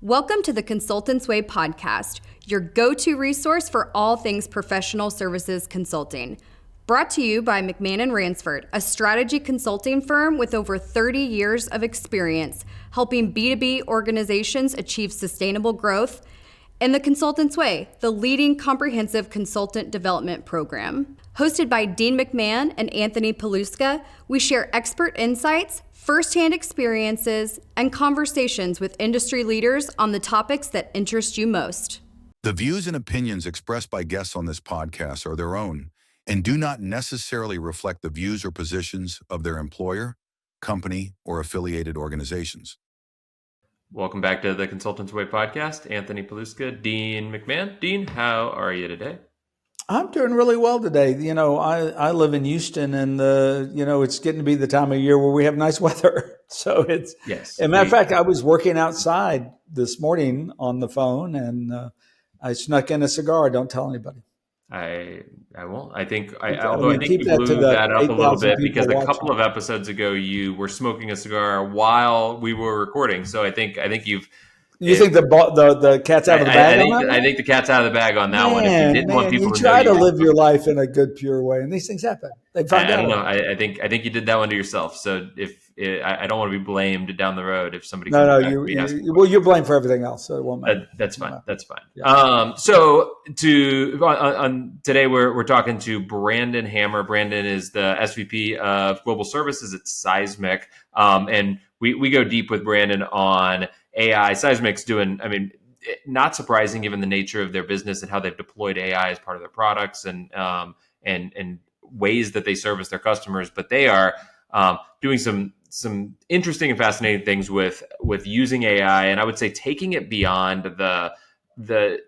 Welcome to the Consultants Way podcast, your go-to resource for all things professional services consulting. Brought to you by McMann and Ransford, a strategy consulting firm with over 30 years of experience helping B2B organizations achieve sustainable growth, and the Consultants Way, the leading comprehensive consultant development program. Hosted by Dean McMann and Anthony Paluska, we share expert insights, firsthand experiences, and conversations with industry leaders on the topics that interest you most. The views and opinions expressed by guests on this podcast are their own and do not necessarily reflect the views or positions of their employer, company, or affiliated organizations. Welcome back to the Consultants Way podcast. Anthony Paluska, Dean McMann. Dean, how are you today? I'm doing really well today. You know, I live in Houston, and it's getting to be the time of year where we have nice weather. So it's yes. As a matter of fact, I was working outside this morning on the phone, and I snuck in a cigar. Don't tell anybody. I won't. I think you keep that blew to the that up a little bit because a watching. couple of episodes ago you were smoking a cigar while we were recording. So I think you've. You think the cat's out of the bag? I think the cat's out of the bag on that one. If you didn't want people you to try know to live your life in a good, pure way, and these things happen. They find out. I don't know. I think you did that one to yourself. So I don't want to be blamed down the road if somebody. You're blamed for everything else, so it won't matter. That's fine. That's fine. Yeah. So on today we're talking to Brandon Hammer. Brandon is the SVP of Global Services at Seismic, and we go deep with Brandon on AI. Seismic's doing, not surprising given the nature of their business and how they've deployed AI as part of their products and ways that they service their customers. But they are doing some interesting and fascinating things with using AI, and I would say taking it beyond the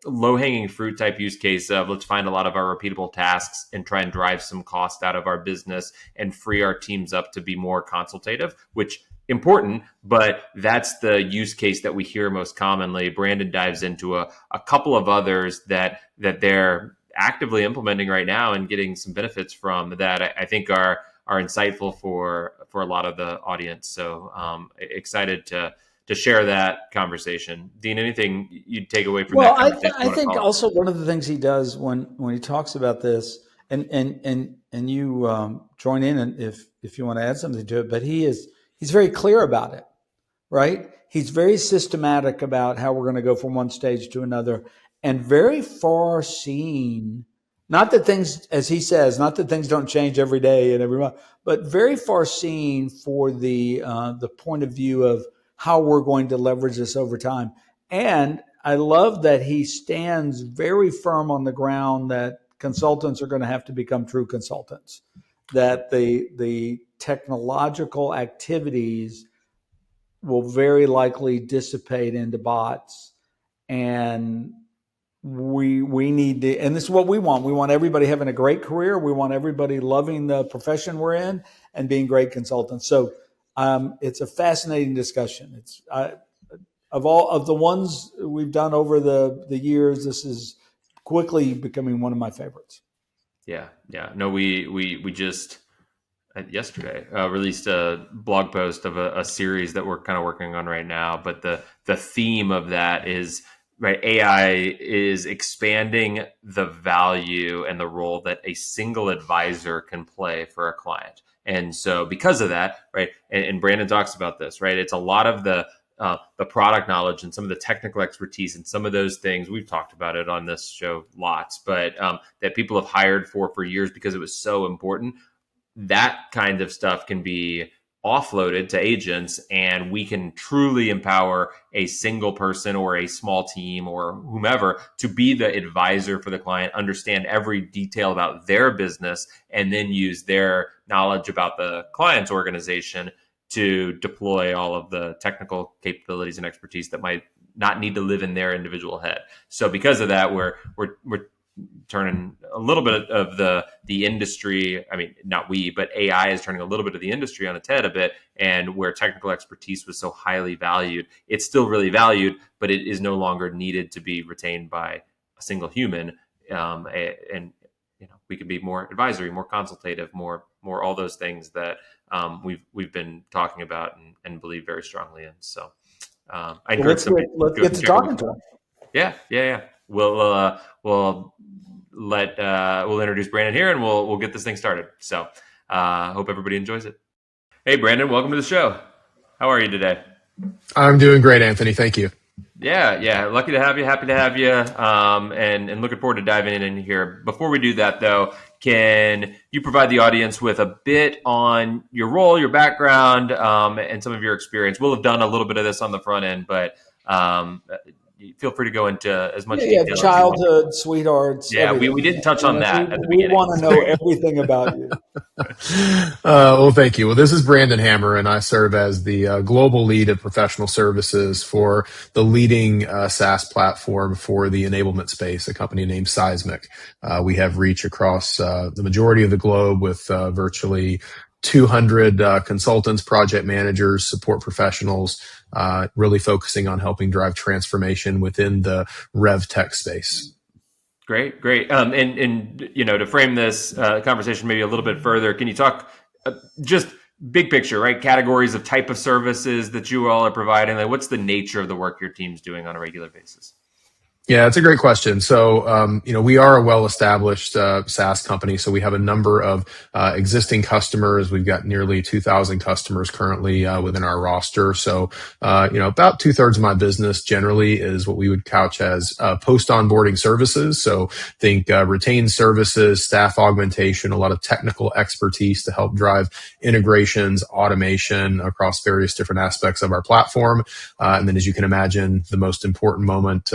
low-hanging fruit type use case of let's find a lot of our repeatable tasks and try and drive some cost out of our business and free our teams up to be more consultative, which important, but that's the use case that we hear most commonly. Brandon dives into a couple of others that they're actively implementing right now and getting some benefits from that I think are insightful for a lot of the audience. So excited to share that conversation. Dean, anything you'd take away from that conversation? I think also one of the things he does when he talks about this, and you join in and if you want to add something to it, but he's very clear about it, right? He's very systematic about how we're going to go from one stage to another, and very far seeing. Not that things, as he says, not that things don't change every day and every month, but very far seeing for the point of view of how we're going to leverage this over time. And I love that he stands very firm on the ground that consultants are going to have to become true consultants, that the technological activities will very likely dissipate into bots, and we need to, and this is what we want. We want everybody having a great career. We want everybody loving the profession we're in and being great consultants. So it's a fascinating discussion. It's of all of the ones we've done over the years, this is quickly becoming one of my favorites. Yeah. No, we just yesterday released a blog post of a series that we're kind of working on right now. But the theme of that is, right, AI is expanding the value and the role that a single advisor can play for a client. And so because of that, right, and Brandon talks about this, right, it's a lot of the product knowledge and some of the technical expertise and some of those things. We've talked about it on this show lots, but that people have hired for years because it was so important. That kind of stuff can be offloaded to agents, and we can truly empower a single person or a small team or whomever to be the advisor for the client, understand every detail about their business, and then use their knowledge about the client's organization to deploy all of the technical capabilities and expertise that might not need to live in their individual head. So because of that, we're turning a little bit of the industry. Not we, but AI is turning a little bit of the industry on its head a bit. And where technical expertise was so highly valued, it's still really valued, but it is no longer needed to be retained by a single human. And we can be more advisory, more consultative, more all those things that we've been talking about and believe very strongly in. So I encourage some people let's to get to check out. talking to him. Yeah. We'll introduce Brandon here, and we'll get this thing started. So hope everybody enjoys it. Hey, Brandon, welcome to the show. How are you today? I'm doing great, Anthony. Thank you. Yeah. Lucky to have you. Happy to have you. And looking forward to diving in here. Before we do that, though, can you provide the audience with a bit on your role, your background, and some of your experience? We'll have done a little bit of this on the front end, but feel free to go into as much detail as you want. Childhood, sweethearts. Yeah, we didn't touch on that at the We beginning. want to know everything about you. Well, thank you. Well, this is Brandon Hammer, and I serve as the global lead of professional services for the leading SaaS platform for the enablement space, a company named Seismic. We have reach across the majority of the globe with virtually 200 consultants, project managers, support professionals, really focusing on helping drive transformation within the rev tech space. Great. And to frame this conversation maybe a little bit further, can you talk just big picture, right? Categories of type of services that you all are providing. Like, what's the nature of the work your team's doing on a regular basis? Yeah, it's a great question. So, we are a well-established SaaS company. So we have a number of existing customers. We've got nearly 2,000 customers currently within our roster. So, about 2/3 of my business generally is what we would couch as post-onboarding services. So think retained services, staff augmentation, a lot of technical expertise to help drive integrations, automation across various different aspects of our platform. And then, as you can imagine, the most important moment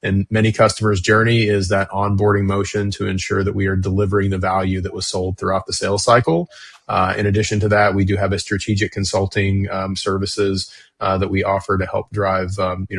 in many customers' journey is that onboarding motion to ensure that we are delivering the value that was sold throughout the sales cycle. In addition to that, we do have a strategic consulting services that we offer to help drive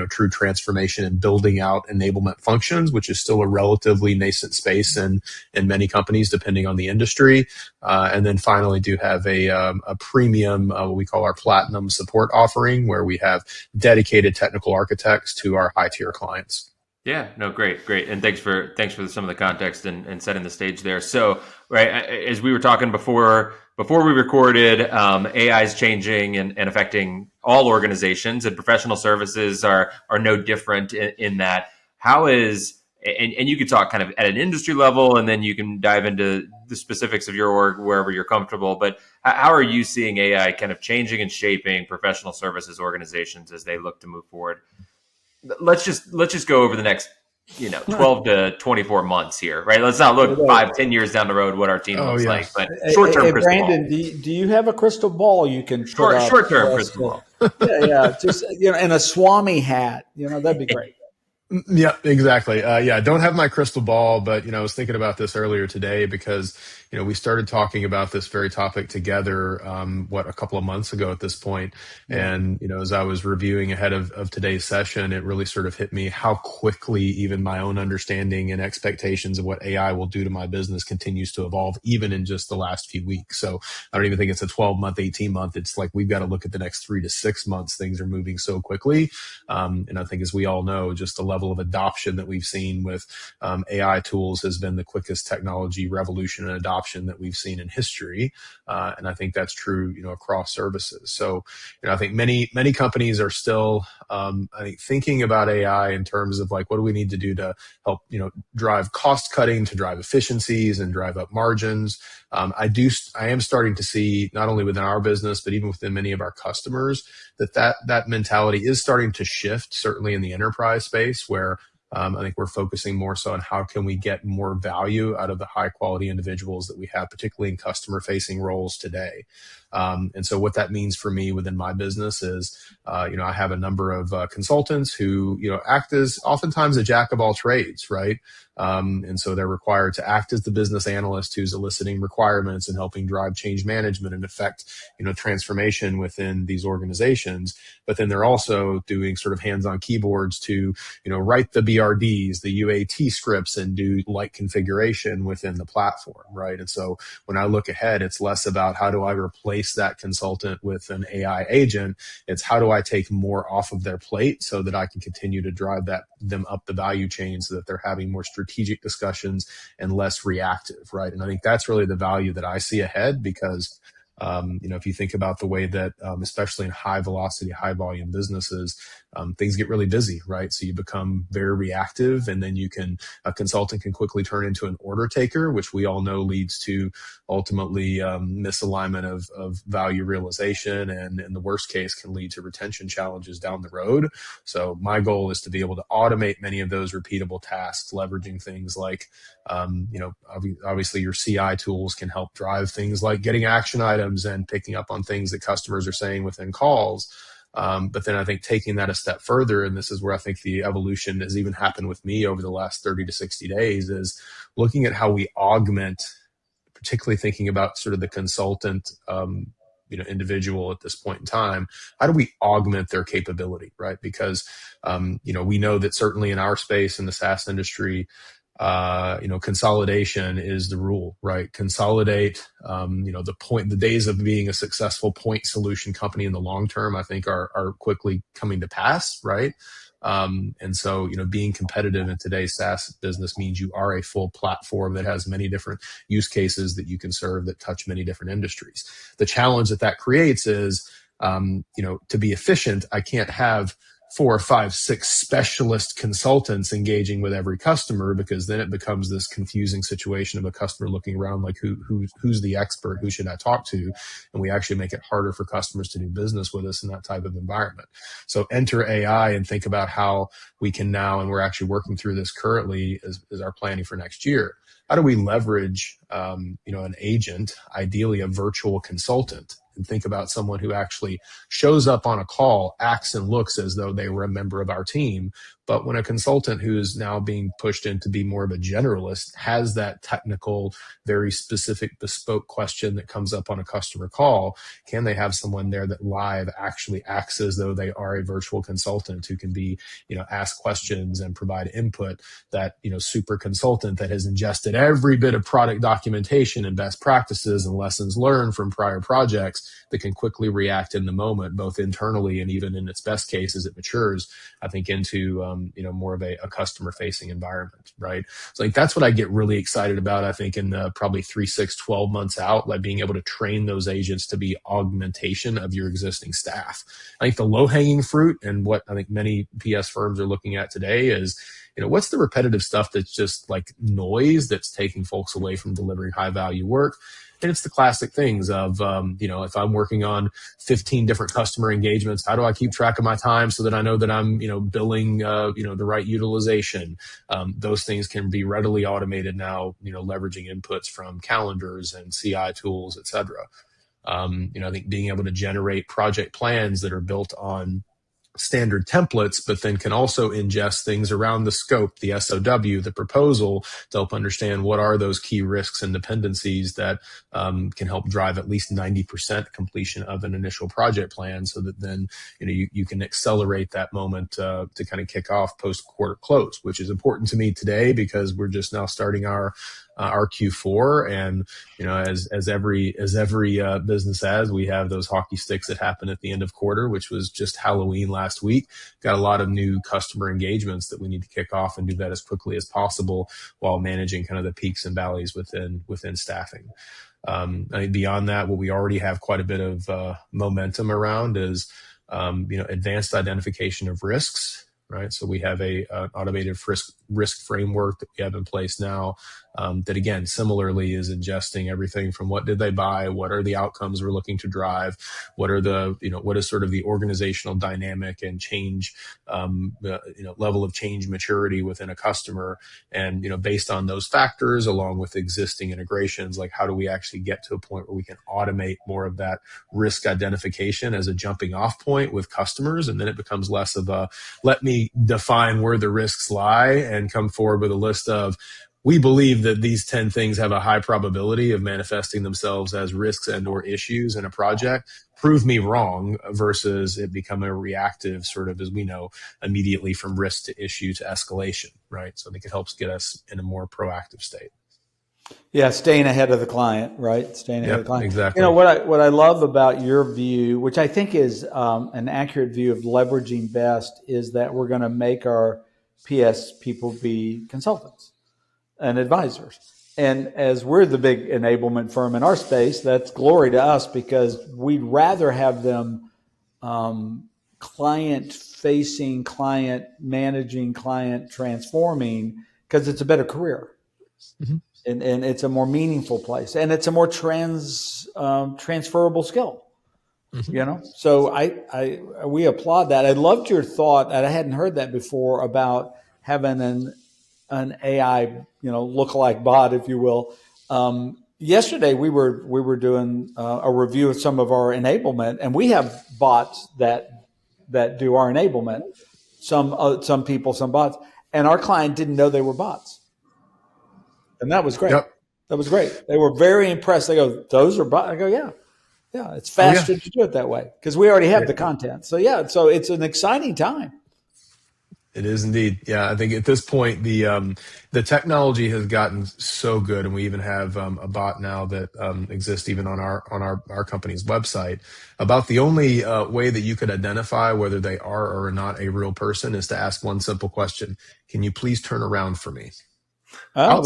true transformation and building out enablement functions, which is still a relatively nascent space in many companies, depending on the industry. And then finally, do have a premium, what we call our platinum support offering, where we have dedicated technical architects to our high tier clients. Yeah, no, great. And thanks for some of the context and setting the stage there. So, right, as we were talking before we recorded, AI is changing and affecting all organizations, and professional services are no different in that. How is, and you could talk kind of at an industry level, and then you can dive into the specifics of your org wherever you're comfortable, but how are you seeing AI kind of changing and shaping professional services organizations as they look to move forward? Let's just go over the next 12 to 24 months here, right? Let's not look 5-10 years down the road what our team looks like, but short-term crystal Brandon, ball. do you have a crystal ball you can short-term crystal ball? Yeah, just and a Swami hat, that'd be great. Yeah, exactly. Don't have my crystal ball, but I was thinking about this earlier today because we started talking about this very topic together, a couple of months ago at this point. Yeah. And as I was reviewing ahead of today's session, it really sort of hit me how quickly even my own understanding and expectations of what AI will do to my business continues to evolve, even in just the last few weeks. So I don't even think it's a 12-month, 18-month. It's like we've got to look at the next 3 to 6 months. Things are moving so quickly, and I think, as we all know, just the level of adoption that we've seen with AI tools has been the quickest technology revolution and adoption that we've seen in history. And I think that's true, across services. So, I think many companies are still, thinking about AI in terms of like, what do we need to do to help, drive cost cutting, to drive efficiencies and drive up margins. I am starting to see, not only within our business, but even within many of our customers, that mentality is starting to shift, certainly in the enterprise space, where I think we're focusing more so on how can we get more value out of the high quality individuals that we have, particularly in customer facing roles today. And so what that means for me within my business is, I have a number of consultants who, act as oftentimes a jack of all trades, right? And so they're required to act as the business analyst who's eliciting requirements and helping drive change management and affect, transformation within these organizations. But then they're also doing sort of hands-on keyboards to, write the BRDs, the UAT scripts, and do light configuration within the platform, right? And so when I look ahead, it's less about how do I replace that consultant with an AI agent. It's how do I take more off of their plate so that I can continue to drive them up the value chain so that they're having more strategic discussions and less reactive, right? And I think that's really the value that I see ahead because, if you think about the way that, especially in high velocity, high volume businesses, things get really busy, right? So you become very reactive, and then a consultant can quickly turn into an order taker, which we all know leads to ultimately misalignment of value realization, and in the worst case can lead to retention challenges down the road. So my goal is to be able to automate many of those repeatable tasks, leveraging things like, obviously your CI tools can help drive things like getting action items and picking up on things that customers are saying within calls. But then I think taking that a step further, and this is where I think the evolution has even happened with me over the last 30 to 60 days, is looking at how we augment, particularly thinking about sort of the consultant, individual at this point in time. How do we augment their capability, right? Because, we know that certainly in our space in the SaaS industry, consolidation is the rule, right? Consolidate, the days of being a successful point solution company in the long term, I think are quickly coming to pass, right? And so, being competitive in today's SaaS business means you are a full platform that has many different use cases that you can serve that touch many different industries. The challenge that creates is, to be efficient, I can't have 4 or 5, 6 specialist consultants engaging with every customer, because then it becomes this confusing situation of a customer looking around like who's the expert, who should I talk to? And we actually make it harder for customers to do business with us in that type of environment. So enter AI and think about how we can now, and we're actually working through this currently as our planning for next year. How do we leverage, an agent, ideally a virtual consultant, and think about someone who actually shows up on a call, acts and looks as though they were a member of our team. But when a consultant who is now being pushed in to be more of a generalist has that technical, very specific, bespoke question that comes up on a customer call, can they have someone there that live actually acts as though they are a virtual consultant who can be, ask questions and provide input, that, super consultant that has ingested every bit of product documentation and best practices and lessons learned from prior projects, that can quickly react in the moment, both internally and even in its best case as it matures, I think, into more of a customer facing environment, right? So like that's what I get really excited about, I think, in probably 3, 6, 12 months out, like being able to train those agents to be augmentation of your existing staff. I think the low hanging fruit, and what I think many PS firms are looking at today, is what's the repetitive stuff that's just like noise that's taking folks away from delivering high value work. And it's the classic things of, if I'm working on 15 different customer engagements, how do I keep track of my time so that I know that I'm, billing, the right utilization? Those things can be readily automated now, leveraging inputs from calendars and CI tools, et cetera. I think being able to generate project plans that are built on standard templates, but then can also ingest things around the scope, the SOW, the proposal, to help understand what are those key risks and dependencies that can help drive at least 90% completion of an initial project plan, so that then you can accelerate that moment to kind of kick off post quarter close, which is important to me today because we're just now starting our Q4, and as every business has, we have those hockey sticks that happen at the end of quarter, which was just Halloween last week. Got a lot of new customer engagements that we need to kick off and do that as quickly as possible while managing kind of the peaks and valleys within staffing. I think beyond that, what we already have quite a bit of momentum around is advanced identification of risks. Right. So we have an automated risk framework that we have in place now that, again, similarly is ingesting everything from what did they buy, what are the outcomes we're looking to drive, what is sort of the organizational dynamic and change, level of change maturity within a customer. And, based on those factors, along with existing integrations, like how do we actually get to a point where we can automate more of that risk identification as a jumping off point with customers. And then it becomes less of a, let me define where the risks lie and come forward with a list of, we believe that these 10 things have a high probability of manifesting themselves as risks and or issues in a project. Prove me wrong, versus it become a reactive sort of, as we know, immediately from risk to issue to escalation, right? So I think it helps get us in a more proactive state. Yeah, staying ahead of the client, right? Staying ahead of the client. Exactly. What I love about your view, which I think is an accurate view of leveraging best, is that we're going to make our PS people be consultants and advisors. And as we're the big enablement firm in our space, that's glory to us, because we'd rather have them client facing, client managing, client transforming, because it's a better career. Mm-hmm. And it's a more meaningful place, and it's a more transferable skill. Mm-hmm. So we applaud that. I loved your thought, and I hadn't heard that before, about having an AI, lookalike bot, if you will. Yesterday we were doing a review of some of our enablement, and we have bots that do our enablement. Some people, some bots, and our client didn't know they were bots, and that was great. Yep. That was great. They were very impressed. They go, "Those are bots." I go, "Yeah, yeah. It's faster to do it that way because we already have the content." So yeah, so it's an exciting time. It is indeed. Yeah, I think at this point the technology has gotten so good, and we even have a bot now that exists even on our company's website. About the only way that you could identify whether they are or are not a real person is to ask one simple question: "Can you please turn around for me?" Oh,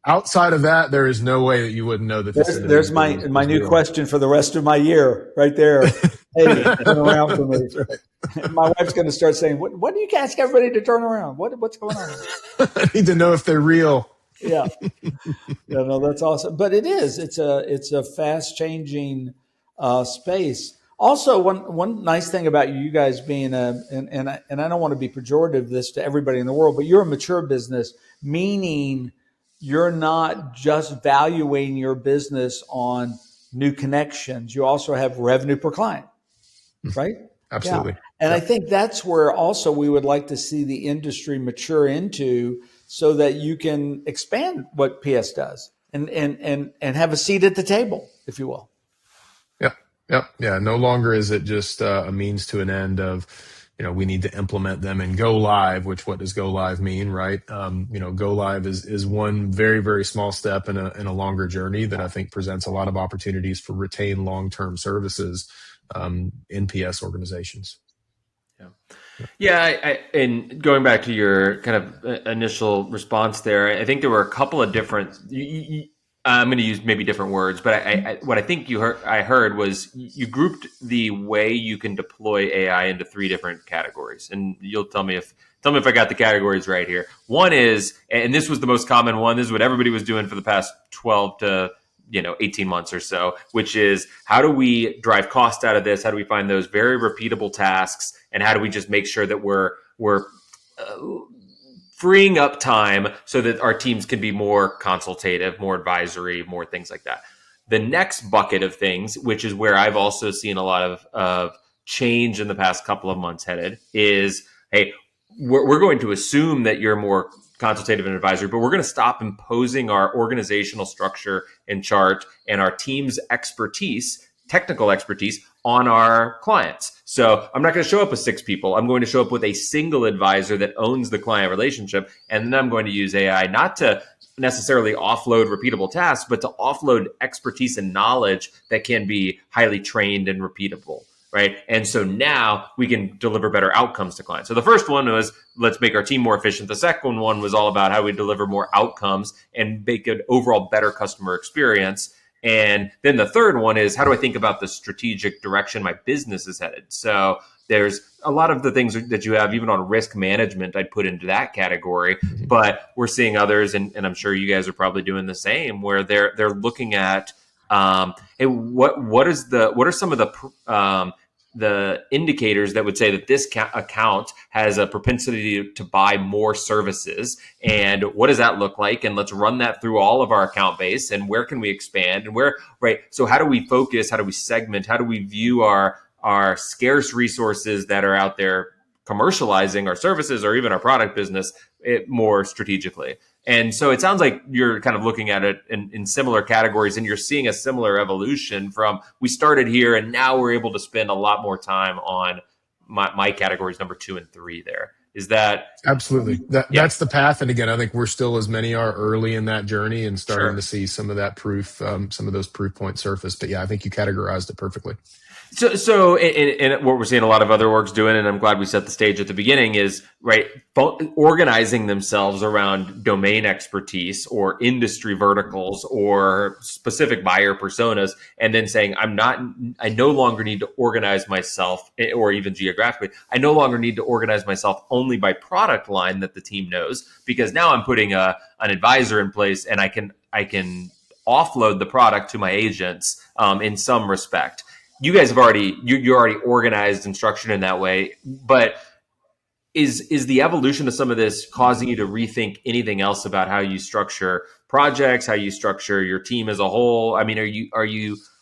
Outside of that, there is no way that you wouldn't know that this. There's my new real question for the rest of my year, right there. Hey, turn around for me. That's right. My wife's going to start saying, "What do you ask everybody to turn around? What's going on?" I need to know if they're real. Yeah, no, that's awesome. But it's a fast changing space. Also, one nice thing about you guys being and I don't want to be pejorative this to everybody in the world, but you're a mature business, meaning you're not just valuing your business on new connections. You also have revenue per client, right? Absolutely. Yeah. And I think that's where also we would like to see the industry mature into, so that you can expand what PS does and have a seat at the table, if you will. Yeah. No longer is it just a means to an end of, we need to implement them and go live, which what does go live mean, right? Go live is one very, very small step in a longer journey that I think presents a lot of opportunities for retain long-term services in PS organizations. Yeah, and going back to your kind of initial response there, I think there were a couple of different. I'm going to use maybe different words, but what I think I heard was you grouped the way you can deploy AI into 3 different categories, and you'll tell me if I got the categories right here. One is, and this was the most common one. This is what everybody was doing for the past 12 to 18 months or so, which is, how do we drive cost out of this? How do we find those very repeatable tasks? And how do we just make sure that we're freeing up time so that our teams can be more consultative, more advisory, more things like that? The next bucket of things, which is where I've also seen a lot of change in the past couple of months headed, is, hey, we're going to assume that you're more consultative and advisory, but we're going to stop imposing our organizational structure and chart and our team's expertise, technical expertise, on our clients. So I'm not going to show up with 6 people. I'm going to show up with a single advisor that owns the client relationship. And then I'm going to use AI not to necessarily offload repeatable tasks, but to offload expertise and knowledge that can be highly trained and repeatable. Right. And so now we can deliver better outcomes to clients. So the first one was, let's make our team more efficient. The second one was all about how we deliver more outcomes and make an overall better customer experience. And then the third one is, how do I think about the strategic direction my business is headed? So there's a lot of the things that you have, even on risk management, I'd put into that category. But we're seeing others, and I'm sure you guys are probably doing the same, where they're looking at, hey, what are some of the indicators that would say that this account has a propensity to buy more services, and what does that look like? And let's run that through all of our account base, and where can we expand, and where, right? So how do we focus? How do we segment? How do we view our scarce resources that are out there commercializing our services or even our product business more strategically? And so it sounds like you're kind of looking at it in similar categories, and you're seeing a similar evolution from, we started here and now we're able to spend a lot more time on my categories number 2 and 3 there. Is that? Absolutely. That's the path. And again, I think we're still, as many are, early in that journey and starting to see some of that proof, some of those proof points surface. But yeah, I think you categorized it perfectly. And what we're seeing a lot of other orgs doing, and I'm glad we set the stage at the beginning, is right organizing themselves around domain expertise or industry verticals or specific buyer personas, and then saying, I no longer need to organize myself, or even geographically, I no longer need to organize myself only by product line that the team knows, because now I'm putting an advisor in place, and I can offload the product to my agents in some respect. You guys have you're already organized and structured in that way, but is the evolution of some of this causing you to rethink anything else about how you structure projects, how you structure your team as a whole? I mean,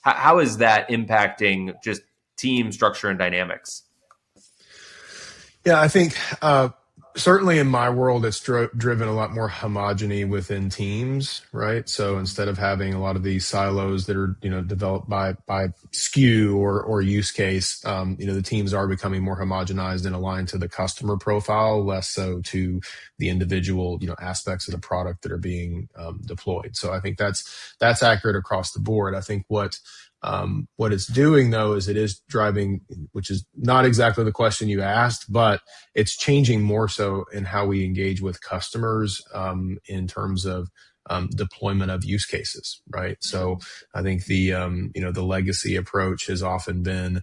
how is that impacting just team structure and dynamics? Yeah, I think certainly in my world, it's driven a lot more homogeny within teams, right? So instead of having a lot of these silos that are, developed by SKU or use case, the teams are becoming more homogenized and aligned to the customer profile, less so to the individual, aspects of the product that are being deployed. So I think that's accurate across the board. I think what it's doing, though, is it is driving, which is not exactly the question you asked, but it's changing more so in how we engage with customers in terms of deployment of use cases, right? So I think the legacy approach has often been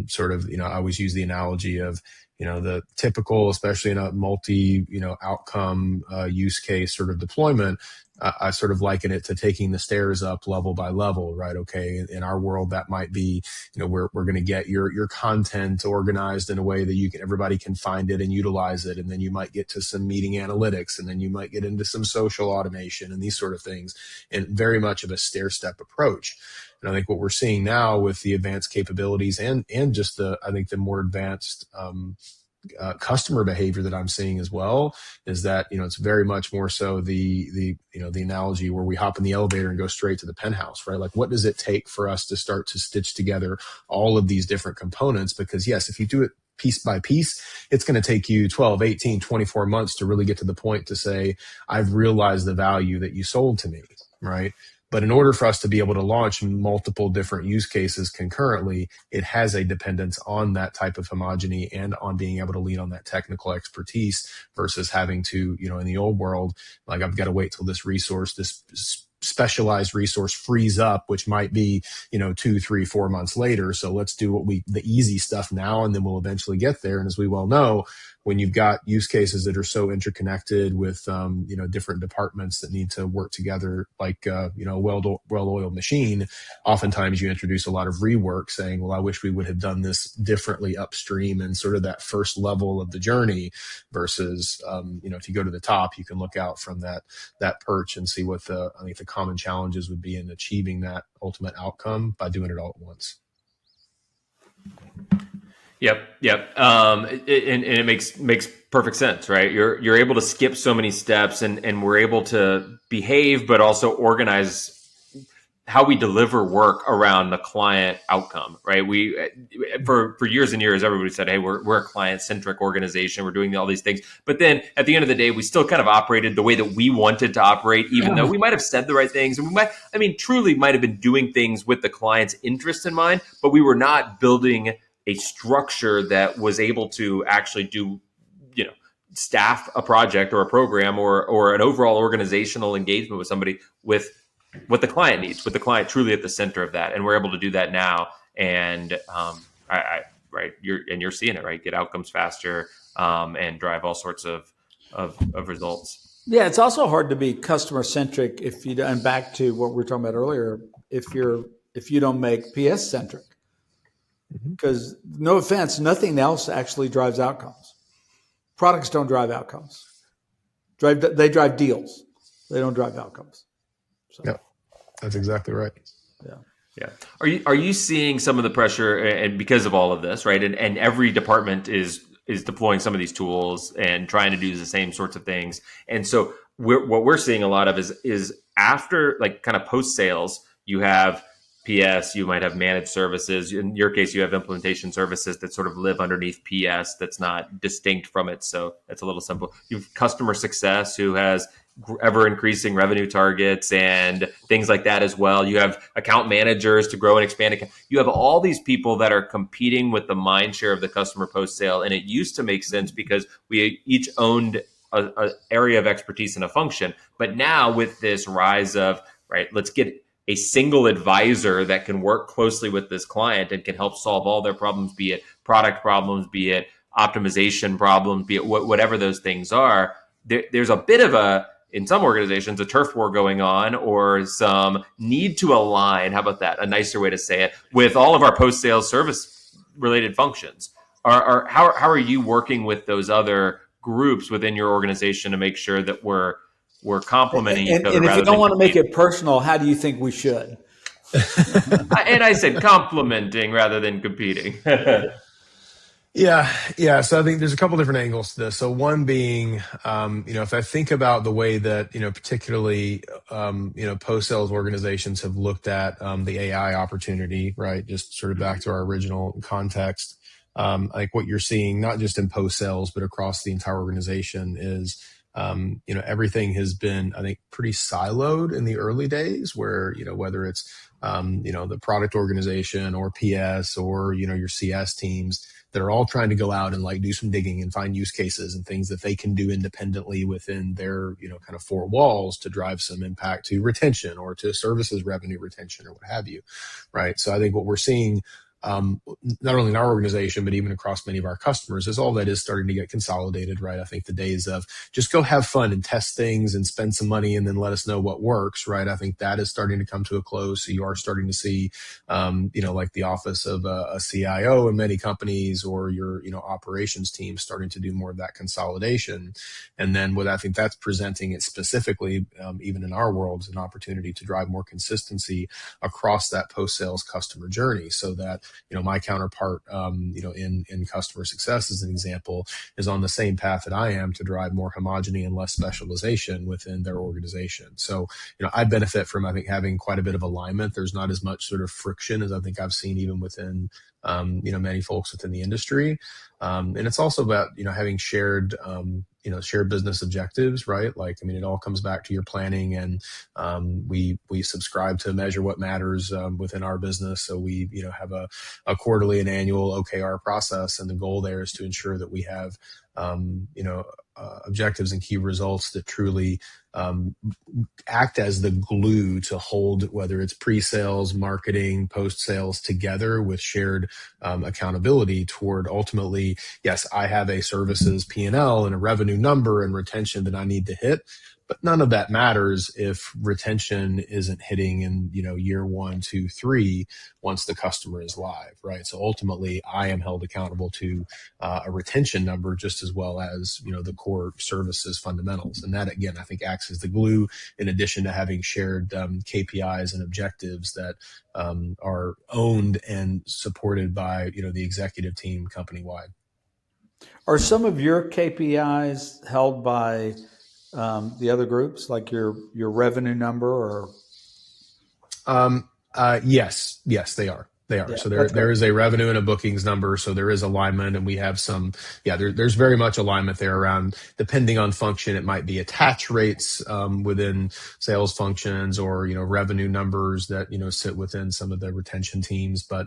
sort of, I always use the analogy of, the typical, especially in a multi, outcome use case sort of deployment. I sort of liken it to taking the stairs up level by level, right? Okay. In our world, that might be, we're going to get your content organized in a way that everybody can find it and utilize it. And then you might get to some meeting analytics, and then you might get into some social automation and these sort of things, and very much of a stair step approach. And I think what we're seeing now with the advanced capabilities and just the more advanced, customer behavior that I'm seeing as well is that, it's very much more so the analogy where we hop in the elevator and go straight to the penthouse, right? Like, what does it take for us to start to stitch together all of these different components? Because yes, if you do it piece by piece, it's going to take you 12, 18, 24 months to really get to the point to say, I've realized the value that you sold to me, right? But in order for us to be able to launch multiple different use cases concurrently, it has a dependence on that type of homogeny and on being able to lean on that technical expertise versus having to, in the old world, like, I've got to wait till this specialized resource frees up, which might be, 2, 3, 4 months later. So let's do the easy stuff now, and then we'll eventually get there. And as we well know, when you've got use cases that are so interconnected with, different departments that need to work together, like, a well-oiled machine, oftentimes you introduce a lot of rework saying, well, I wish we would have done this differently upstream and sort of that first level of the journey versus, if you go to the top, you can look out from that perch and see what the common challenges would be in achieving that ultimate outcome by doing it all at once. Yep. And it makes perfect sense, right? You're able to skip so many steps, and we're able to behave, but also organize how we deliver work around the client outcome, right? We, for years and years, everybody said, hey, we're a client-centric organization. We're doing all these things. But then at the end of the day, we still kind of operated the way that we wanted to operate, even though we might have said the right things. And truly might have been doing things with the client's interest in mind, but we were not building a structure that was able to actually do, staff a project or a program or an overall organizational engagement with somebody with what the client needs, with the client truly at the center of that. And we're able to do that now. And you're seeing it, right? Get outcomes faster and drive all sorts of results. Yeah, it's also hard to be customer centric and back to what we were talking about earlier, if you don't make PS centric. Because no offense, nothing else actually drives outcomes. Products don't drive outcomes. They drive deals. They don't drive outcomes. So. Yeah, that's exactly right. Yeah. Are you seeing some of the pressure, and because of all of this, right? And every department is deploying some of these tools and trying to do the same sorts of things. And so what we're seeing a lot of is after, like, kind of post sales, you have PS, you might have managed services. In your case, you have implementation services that sort of live underneath PS that's not distinct from it. So it's a little simple. You have customer success who has ever increasing revenue targets and things like that as well. You have account managers to grow and expand. You have all these people that are competing with the mind share of the customer post sale. And it used to make sense because we each owned a area of expertise and a function. But now with this rise of, right, let's get a single advisor that can work closely with this client and can help solve all their problems, be it product problems, be it optimization problems, be it whatever those things are. There's a bit of in some organizations, a turf war going on, or some need to align. How about that? A nicer way to say it, with all of our post-sales service related functions. How are you working with those other groups within your organization to make sure that we're complementing each other? And if you don't want to make it personal, how do you think we should? And I said complementing rather than competing. Yeah. So I think there's a couple different angles to this. So one being, if I think about the way that, particularly, post-sales organizations have looked at the AI opportunity, right? Just sort of back to our original context. Like what you're seeing, not just in post-sales, but across the entire organization is, everything has been, I think, pretty siloed in the early days where, whether it's, the product organization or PS or, your CS teams, that are all trying to go out and like do some digging and find use cases and things that they can do independently within their, kind of four walls to drive some impact to retention or to services revenue retention or what have you. Right. So I think what we're seeing, not only in our organization, but even across many of our customers, is all that is starting to get consolidated, right? I think the days of just go have fun and test things and spend some money and then let us know what works, right? I think that is starting to come to a close. So you are starting to see, like the office of a CIO in many companies or your, operations team starting to do more of that consolidation. And then what I think that's presenting it specifically, even in our world, is an opportunity to drive more consistency across that post-sales customer journey so that, my counterpart, in customer success, as an example, is on the same path that I am to drive more homogeny and less specialization within their organization. So, I benefit from, I think, having quite a bit of alignment. There's not as much sort of friction as I think I've seen even within, many folks within the industry. And it's also about, having shared, shared business objectives, right? Like, it all comes back to your planning, and we subscribe to measure what matters within our business. So we, have a quarterly and annual OKR process, and the goal there is to ensure that we have, objectives and key results that truly act as the glue to hold, whether it's pre-sales, marketing, post-sales, together with shared accountability toward ultimately, yes, I have a services P&L and a revenue number and retention that I need to hit. But none of that matters if retention isn't hitting in, year 1, 2, 3, once the customer is live, right? So ultimately, I am held accountable to a retention number just as well as, the core services fundamentals. And that, again, I think acts as the glue, in addition to having shared KPIs and objectives that are owned and supported by, the executive team company-wide. Are some of your KPIs held by the other groups, like your revenue number, or? Yes, they are. Yeah, so there is a revenue and a bookings number. So there is alignment, and we have some, there's very much alignment there around, depending on function, it might be attach rates within sales functions or, revenue numbers that, sit within some of the retention teams. But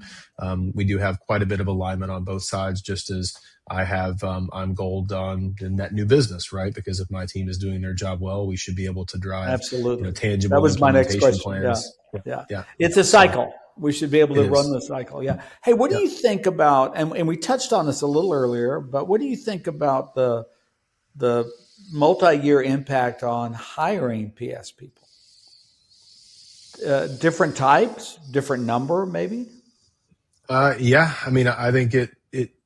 we do have quite a bit of alignment on both sides, just as I have, I'm gold on net new business, right? Because if my team is doing their job well, we should be able to drive absolutely tangible that was my next question. Plans. Yeah. It's a cycle. We should be able to run the cycle. Yeah. Hey, what do you think about, and we touched on this a little earlier, but what do you think about the multi-year impact on hiring PS people? Different types, different number, maybe? I think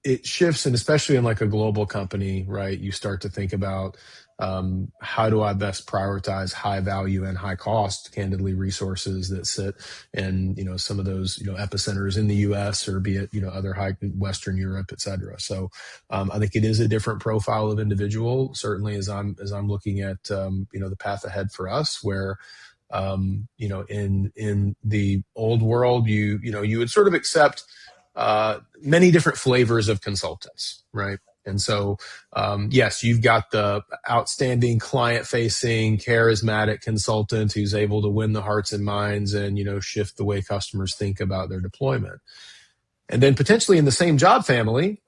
it shifts, and especially in like a global company, right? You start to think about how do I best prioritize high value and high cost, candidly, resources that sit in, some of those, epicenters in the US, or be it, other high Western Europe, et cetera. So I think it is a different profile of individual, certainly as I'm looking at, the path ahead for us, where in the old world, you would sort of accept many different flavors of consultants, right? And so, yes, you've got the outstanding client-facing, charismatic consultant who's able to win the hearts and minds and, shift the way customers think about their deployment. And then potentially in the same job family,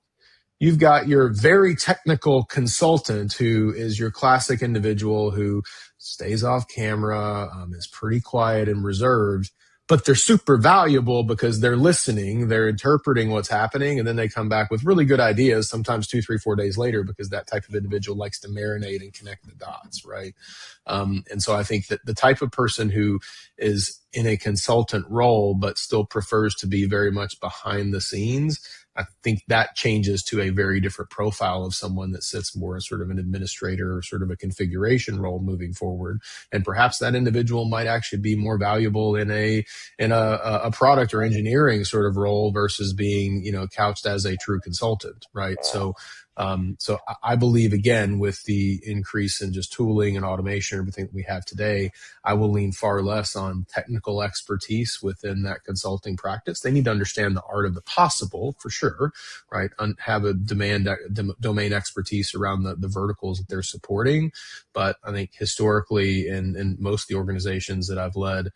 you've got your very technical consultant who is your classic individual who stays off camera, is pretty quiet and reserved, but they're super valuable because they're listening, they're interpreting what's happening, and then they come back with really good ideas, sometimes 2, 3, 4 days later, because that type of individual likes to marinate and connect the dots, right? And so I think that the type of person who is in a consultant role, but still prefers to be very much behind the scenes, I think that changes to a very different profile of someone that sits more as sort of an administrator or sort of a configuration role moving forward. And perhaps that individual might actually be more valuable in a product or engineering sort of role versus being, couched as a true consultant, right? So I believe, again, with the increase in just tooling and automation, everything that we have today, I will lean far less on technical expertise within that consulting practice. They need to understand the art of the possible, for sure, right? And have a domain expertise around the verticals that they're supporting. But I think historically, in most of the organizations that I've led,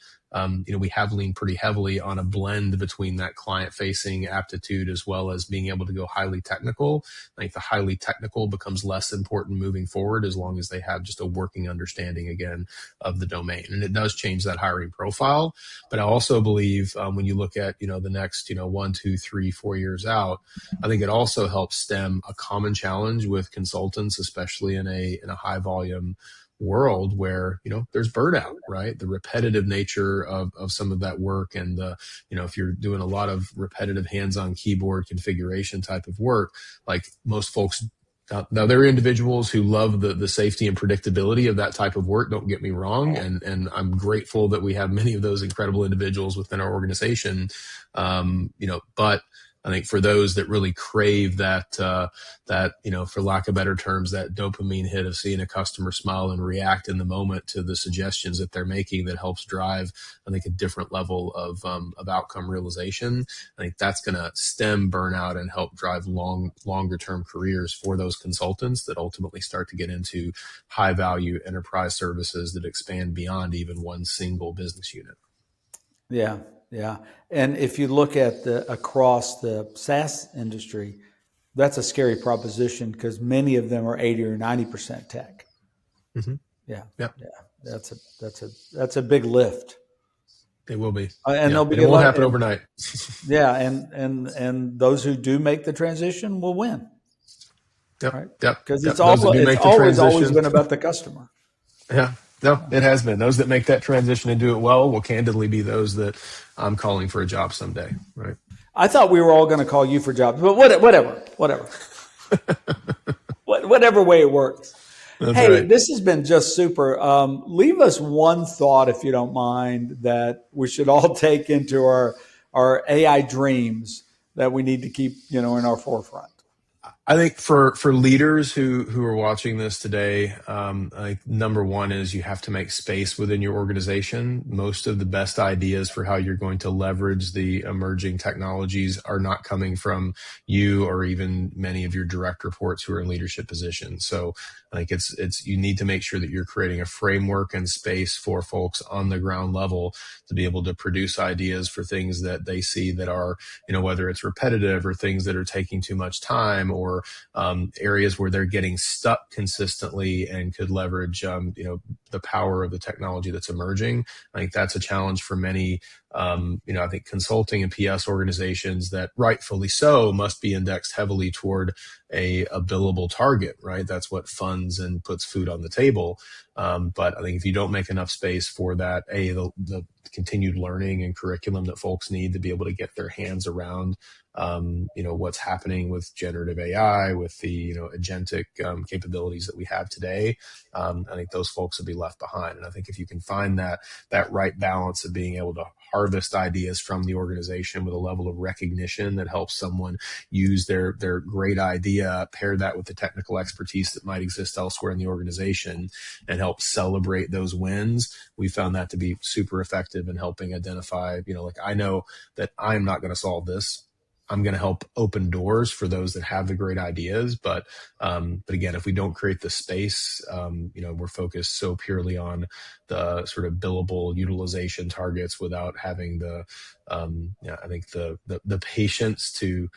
we have leaned pretty heavily on a blend between that client-facing aptitude as well as being able to go highly technical. I think the highly technical becomes less important moving forward as long as they have just a working understanding, again, of the domain. And it does change that hiring profile. But I also believe when you look at, the next, 1, 2, 3, 4 years out, I think it also helps stem a common challenge with consultants, especially in a high volume world where, there's burnout, right? The repetitive nature of some of that work and if you're doing a lot of repetitive hands-on keyboard configuration type of work, like most folks, now there are individuals who love the safety and predictability of that type of work. Don't get me wrong. And I'm grateful that we have many of those incredible individuals within our organization. But I think for those that really crave that, for lack of better terms, that dopamine hit of seeing a customer smile and react in the moment to the suggestions that they're making that helps drive, I think, a different level of outcome realization. I think that's going to stem burnout and help drive longer term careers for those consultants that ultimately start to get into high value enterprise services that expand beyond even one single business unit. Yeah. Yeah. And if you look at across the SaaS industry, that's a scary proposition because many of them are 80 or 90% tech. Mm-hmm. Yeah. Yep. Yeah. That's a big lift. It will be. And yeah. It won't happen overnight. Yeah. And those who do make the transition will win. Yep. Right? Yep. Because yep. it's always been about the customer. Yeah. No, it has been. Those that make that transition and do it well will candidly be those that I'm calling for a job someday, right? I thought we were all going to call you for jobs, but whatever. Whatever way it works. That's hey, right. This has been just super. Leave us one thought, if you don't mind, that we should all take into our AI dreams that we need to keep, in our forefront. I think for leaders who are watching this today, I think number one is you have to make space within your organization. Most of the best ideas for how you're going to leverage the emerging technologies are not coming from you or even many of your direct reports who are in leadership positions. So I think you need to make sure that you're creating a framework and space for folks on the ground level to be able to produce ideas for things that they see that are, whether it's repetitive or things that are taking too much time or areas where they're getting stuck consistently and could leverage, the power of the technology that's emerging. I think that's a challenge for many, I think consulting and PS organizations that rightfully so must be indexed heavily toward a billable target, right? That's what funds and puts food on the table. But I think if you don't make enough space for that, the continued learning and curriculum that folks need to be able to get their hands around, what's happening with generative AI, with the, agentic capabilities that we have today, I think those folks will be left behind. And I think if you can find that right balance of being able to harvest ideas from the organization with a level of recognition that helps someone use their great idea, pair that with the technical expertise that might exist elsewhere in the organization and help celebrate those wins, we found that to be super effective in helping identify, like I know that I'm not going to solve this. I'm going to help open doors for those that have the great ideas. But again, if we don't create the space, we're focused so purely on the sort of billable utilization targets without having I think the patience to,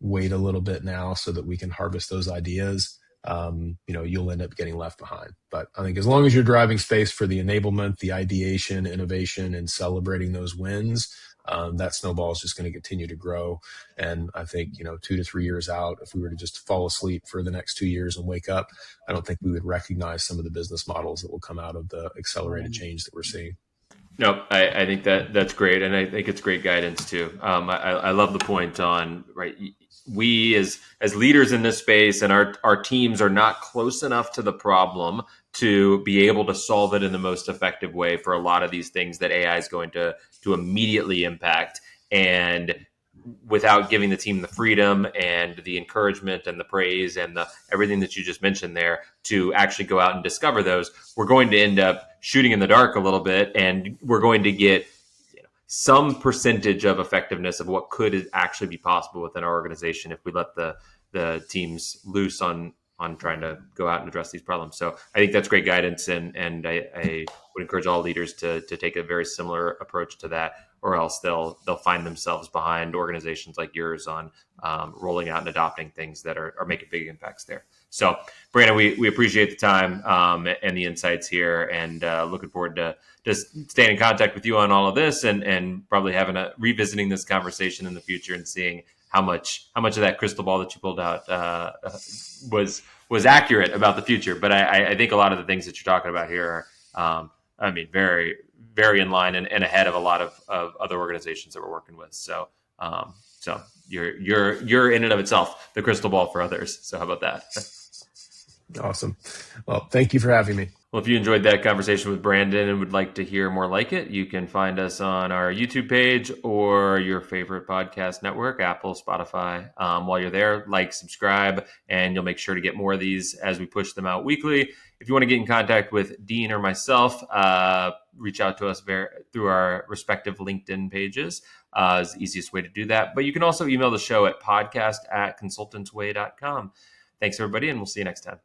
wait a little bit now so that we can harvest those ideas. You'll end up getting left behind. But I think as long as you're driving space for the enablement, the ideation, innovation, and celebrating those wins, that snowball is just going to continue to grow. And I think, 2 to 3 years out, if we were to just fall asleep for the next 2 years and wake up, I don't think we would recognize some of the business models that will come out of the accelerated change that we're seeing. No, I think that's great, and I think it's great guidance too. I love the point on, right. We as leaders in this space and our teams are not close enough to the problem to be able to solve it in the most effective way for a lot of these things that AI is going to immediately impact. And without giving the team the freedom and the encouragement and the praise and everything that you just mentioned there to actually go out and discover those, we're going to end up shooting in the dark a little bit, and we're going to get some percentage of effectiveness of what could actually be possible within our organization if we let the teams loose on trying to go out and address these problems. So I think that's great guidance, and I would encourage all leaders to take a very similar approach to that, or else they'll find themselves behind organizations like yours on rolling out and adopting things that are making big impacts there. So Brandon, we appreciate the time and the insights here, and looking forward to just staying in contact with you on all of this, and probably revisiting this conversation in the future and seeing how much of that crystal ball that you pulled out was accurate about the future. But I think a lot of the things that you're talking about here are, very, very in line and ahead of a lot of other organizations that we're working with. So you're in and of itself the crystal ball for others. So how about that? Awesome. Well, thank you for having me. Well, if you enjoyed that conversation with Brandon and would like to hear more like it, you can find us on our YouTube page or your favorite podcast network, Apple, Spotify. While you're there, subscribe, and you'll make sure to get more of these as we push them out weekly. If you want to get in contact with Dean or myself, reach out to us through our respective LinkedIn pages. Is the easiest way to do that. But you can also email the show at podcast@consultantsway.com. Thanks, everybody, and we'll see you next time.